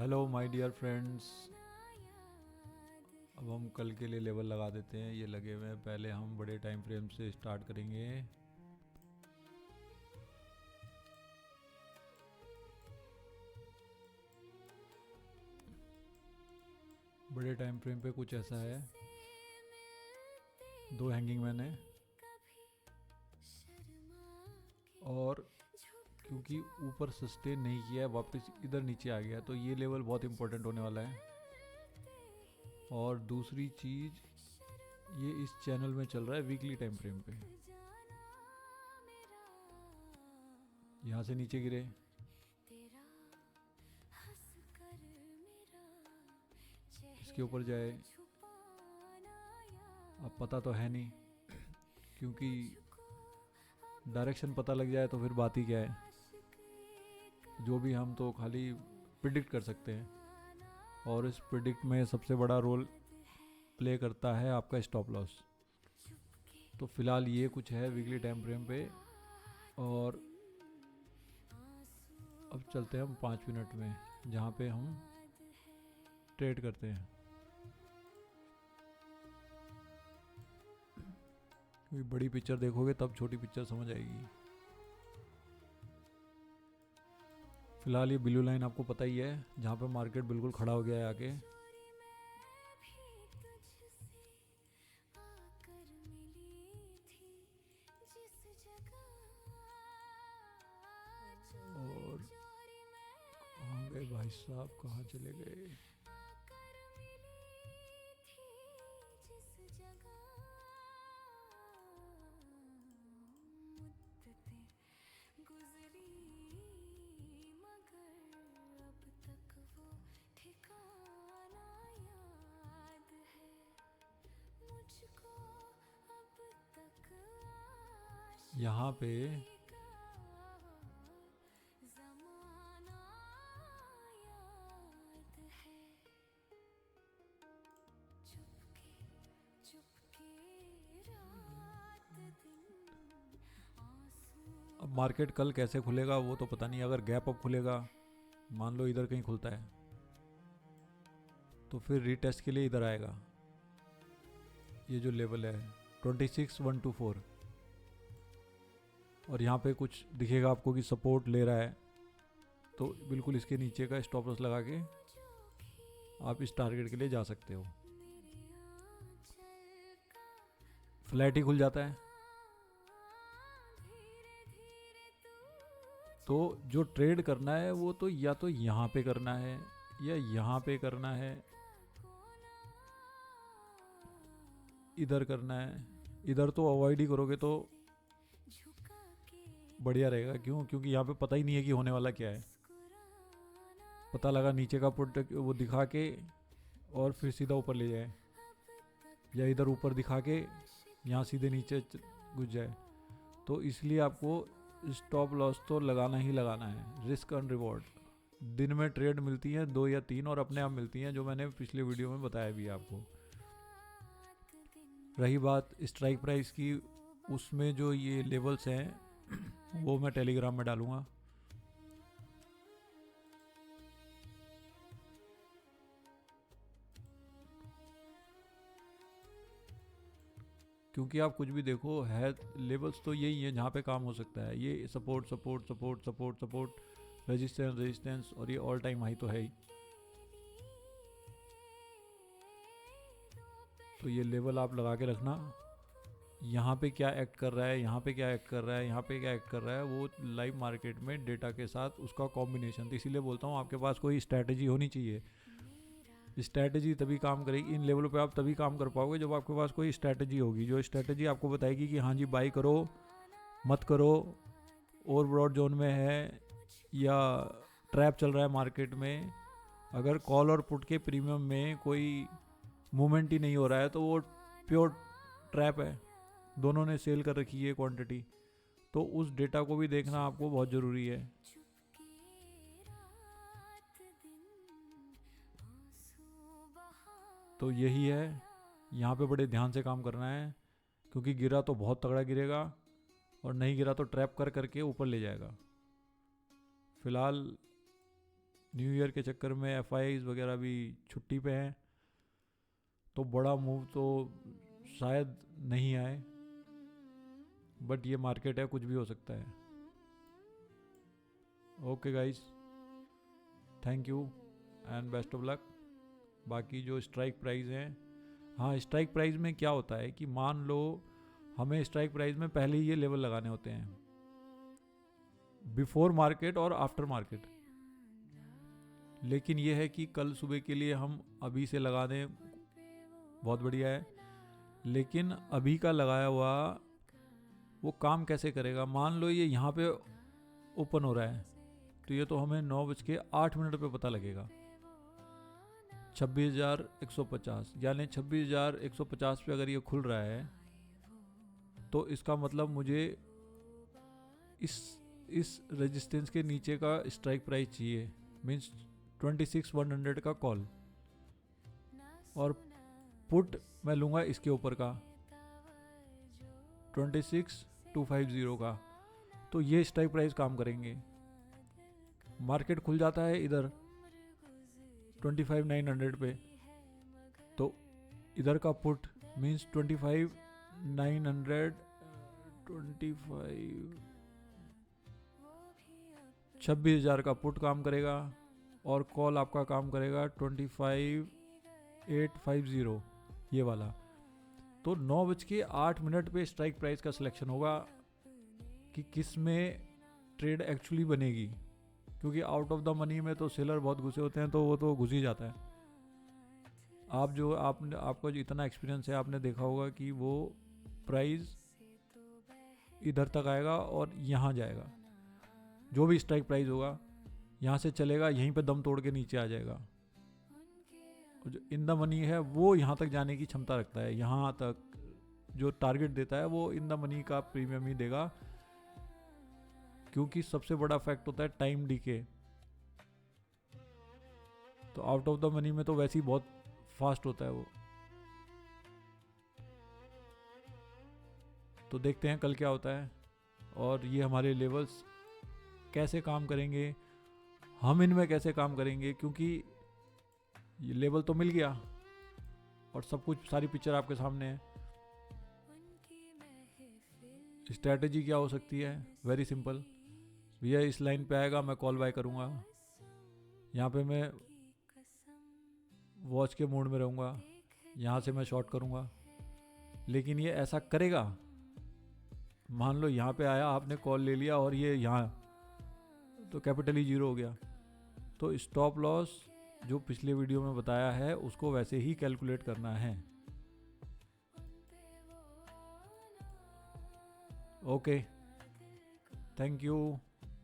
Hello my dear friends. अब हम कल के लिए लेवल लगा देते हैं। ये लगे हुए हैं। पहले हम बड़े टाइम फ्रेम से स्टार्ट करेंगे। बड़े टाइम फ्रेम पे कुछ ऐसा है। दो हैंगिंग मैन है और क्योंकि ऊपर सस्टेन नहीं किया है, वापस इधर नीचे आ गया, तो ये लेवल बहुत इंपॉर्टेंट होने वाला है। और दूसरी चीज़, ये इस चैनल में चल रहा है वीकली टाइम फ्रेम पे। यहाँ से नीचे गिरे, इसके ऊपर जाए। अब पता तो है नहीं, क्योंकि डायरेक्शन पता लग जाए तो फिर बात ही क्या है। जो भी हम तो खाली प्रिडिक्ट कर सकते हैं, और इस प्रिडिक्ट में सबसे बड़ा रोल प्ले करता है आपका स्टॉप लॉस। तो फिलहाल ये कुछ है वीकली टाइम फ्रेम पे। और अब चलते हैं हम 5 मिनट में, जहाँ पे हम ट्रेड करते हैं। क्योंकि बड़ी पिक्चर देखोगे तब छोटी पिक्चर समझ आएगी। फिलहाल ये ब्लू लाइन आपको पता ही है, जहाँ पे मार्केट बिल्कुल खड़ा हो गया है आके। और कहाँ गए भाई साहब, कहाँ चले गए? यहाँ पे अब मार्केट कल कैसे खुलेगा वो तो पता नहीं। अगर गैप अप खुलेगा, मान लो इधर कहीं खुलता है, तो फिर रीटेस्ट के लिए इधर आएगा। ये जो लेवल है 26,124, और यहाँ पे कुछ दिखेगा आपको कि सपोर्ट ले रहा है, तो बिल्कुल इसके नीचे का स्टॉप लॉस लगा के आप इस टारगेट के लिए जा सकते हो। फ्लैट ही खुल जाता है, तो जो ट्रेड करना है वो तो या तो यहाँ पे करना है या यहाँ पे करना है, इधर करना है। इधर तो अवॉइड ही करोगे तो बढ़िया रहेगा। क्यों? क्योंकि यहाँ पे पता ही नहीं है कि होने वाला क्या है। पता लगा नीचे का प्रोडक्ट वो दिखा के और फिर सीधा ऊपर ले जाए, या इधर ऊपर दिखा के यहाँ सीधे नीचे घुस जाए। तो इसलिए आपको स्टॉप लॉस तो लगाना ही लगाना है। Risk and reward. दिन में ट्रेड मिलती हैं 2 या 3, और अपने आप मिलती हैं, जो मैंने पिछले वीडियो में बताया भी आपको। रही बात स्ट्राइक प्राइस की, उसमें जो ये लेवल्स हैं वो मैं टेलीग्राम में डालूंगा। क्योंकि आप कुछ भी देखो, है लेवल्स तो यही है जहाँ पे काम हो सकता है। ये support support support support support, resistance resistance, और ये ऑल टाइम हाई तो है ही। तो ये लेवल आप लगा के रखना। यहाँ पे क्या एक्ट कर रहा है, यहाँ पे क्या एक्ट कर रहा है, यहाँ पे क्या एक्ट कर रहा है, वो लाइव मार्केट में डेटा के साथ उसका कॉम्बिनेशन। तो इसीलिए बोलता हूँ आपके पास कोई स्ट्रैटेजी होनी चाहिए। स्ट्रैटेजी तभी काम करेगी, इन लेवलों पे आप तभी काम कर पाओगे जब आपके पास कोई स्ट्रैटेजी होगी, जो स्ट्रैटेजी आपको बताएगी कि हाँ जी बाई करो, मत करो, ओवर ब्रॉड जोन में है या ट्रैप चल रहा है मार्केट में। अगर कॉल और पुट के प्रीमियम में कोई मूवमेंट ही नहीं हो रहा है तो वो प्योर ट्रैप है, दोनों ने सेल कर रखी है क्वांटिटी। तो उस डेटा को भी देखना आपको बहुत ज़रूरी है। तो यही है, यहाँ पे बड़े ध्यान से काम करना है, क्योंकि गिरा तो बहुत तगड़ा गिरेगा, और नहीं गिरा तो ट्रैप कर करके ऊपर ले जाएगा। फिलहाल न्यू ईयर के चक्कर में एफआईज वगैरह भी छुट्टी पे हैं, तो बड़ा मूव तो शायद नहीं आए, बट ये मार्केट है, कुछ भी हो सकता है। Okay guys, thank you and best of luck. बाकी जो स्ट्राइक प्राइस हैं, हाँ स्ट्राइक प्राइस में क्या होता है कि मान लो हमें स्ट्राइक प्राइस में पहले ही ये लेवल लगाने होते हैं, बिफोर मार्केट और आफ्टर मार्केट। लेकिन ये है कि कल सुबह के लिए हम अभी से लगा दें, बहुत बढ़िया है, लेकिन अभी का लगाया हुआ वो काम कैसे करेगा। मान लो ये यहाँ पे ओपन हो रहा है, तो ये तो हमें 9:08 पे पता लगेगा 26,150, यानी 26,150 पे अगर ये खुल रहा है तो इसका मतलब मुझे इस रेजिस्टेंस के नीचे का स्ट्राइक प्राइस चाहिए, मीन्स 26,100 का कॉल, और पुट मैं लूँगा इसके ऊपर का 26,250 का। तो ये स्ट्राइक प्राइस काम करेंगे। मार्केट खुल जाता है इधर 25,900 पे, तो इधर का पुट मीन्स 26,900 26,000 का पुट काम करेगा, और कॉल आपका काम करेगा 25,850 ये वाला। तो 9:08 पे स्ट्राइक प्राइस का सिलेक्शन होगा कि किस में ट्रेड एक्चुअली बनेगी, क्योंकि आउट ऑफ द मनी में तो सेलर बहुत घुसे होते हैं, तो वो तो घुस ही जाता है। आपको जो इतना एक्सपीरियंस है, आपने देखा होगा कि वो प्राइस इधर तक आएगा और यहाँ जाएगा, जो भी स्ट्राइक प्राइस होगा यहाँ से चलेगा, यहीं पे दम तोड़ के नीचे आ जाएगा। और जो इन द मनी है वो यहाँ तक जाने की क्षमता रखता है, यहाँ तक जो टारगेट देता है वो इन द मनी का प्रीमियम ही देगा, क्योंकि सबसे बड़ा फैक्ट होता है टाइम डीके। तो आउट ऑफ द मनी में तो वैसे ही बहुत फास्ट होता है वो। तो देखते हैं कल क्या होता है, और ये हमारे लेवल्स कैसे काम करेंगे, हम इनमें कैसे काम करेंगे, क्योंकि ये लेवल तो मिल गया और सब कुछ, सारी पिक्चर आपके सामने है। स्ट्रैटेजी क्या हो सकती है, वेरी सिंपल भैया, इस लाइन पे आएगा मैं कॉल बाय करूँगा, यहाँ पे मैं वॉच के मोड में रहूँगा, यहाँ से मैं शॉर्ट करूँगा। लेकिन ये ऐसा करेगा, मान लो यहाँ पे आया, आपने कॉल ले लिया और ये यहाँ, तो कैपिटल ही 0 हो गया। तो स्टॉप लॉस जो पिछले वीडियो में बताया है उसको वैसे ही कैलकुलेट करना है। Okay, thank you.